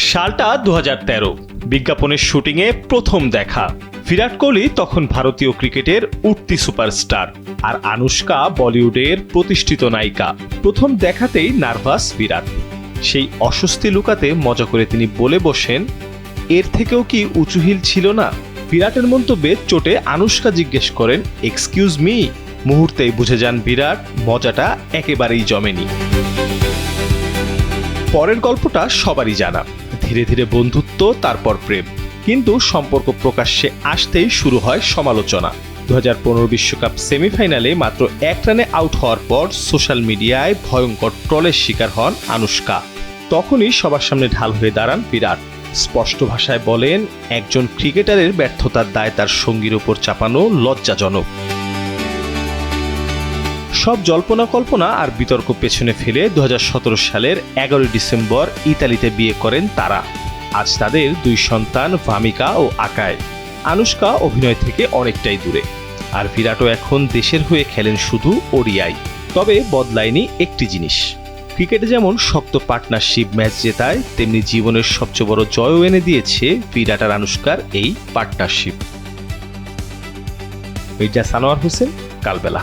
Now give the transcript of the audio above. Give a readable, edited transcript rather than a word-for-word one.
সালটা 2013। বিজ্ঞাপনের শুটিংয়ে প্রথম দেখা। বিরাট কোহলি তখন ভারতীয় ক্রিকেটের উঠতি সুপারস্টার, আর আনুশকা বলিউডের প্রতিষ্ঠিত নায়িকা। প্রথম দেখাতেই নার্ভাস বিরাট। সেই অস্বস্তি লুকাতে মজা করে তিনি বলে বসেন, এর থেকেও কি উঁচু হিল ছিল না? বিরাটের মন্তব্যে চোটে আনুশকা জিজ্ঞেস করেন, এক্সকিউজ মি? মুহূর্তেই বুঝে যান বিরাট, মজাটা একেবারেই জমেনি। পরের গল্পটা সবারই জানা। ধীরে ধীরে বন্ধুত্ব, তারপর প্রেম। কিন্তু সম্পর্ক প্রকাশ্যে আসতেই শুরু হয় সমালোচনা। 2015 বিশ্বকাপ সেমিফাইনালে মাত্র 1 রানে আউট হওয়ার পর সোশ্যাল মিডিয়ায় ভয়ঙ্কর ট্রলের শিকার হন আনুশকা। তখনই সবার সামনে ঢাল হয়ে দাঁড়ান বিরাট। স্পষ্ট ভাষায় বলেন, একজন ক্রিকেটারের ব্যর্থতার দায় তার সঙ্গীর উপর চাপানো লজ্জাজনক। সব জল্পনা কল্পনা আর বিতর্ক পেছনে ফেলে 2017 সালের 11 ডিসেম্বর ইতালিতে বিয়ে করেন তারা। আজ তাদের 2 সন্তান ভামিকা ও আকায়। আনুশকা অভিনয় থেকে অনেকটাই দূরে, আর বিরাটও এখন দেশের হয়ে খেলেন শুধু ওডিআই। তবে বদলায়নি একটি জিনিস, ক্রিকেটে যেমন শক্ত পার্টনারশিপ ম্যাচ জেতায়, তেমনি জীবনের সবচেয়ে বড় জয়ও এনে দিয়েছে বিরাট আর আনুশকার এই পার্টনারশিপ। মির্জা সানোয়ার হোসেন, কালবেলা।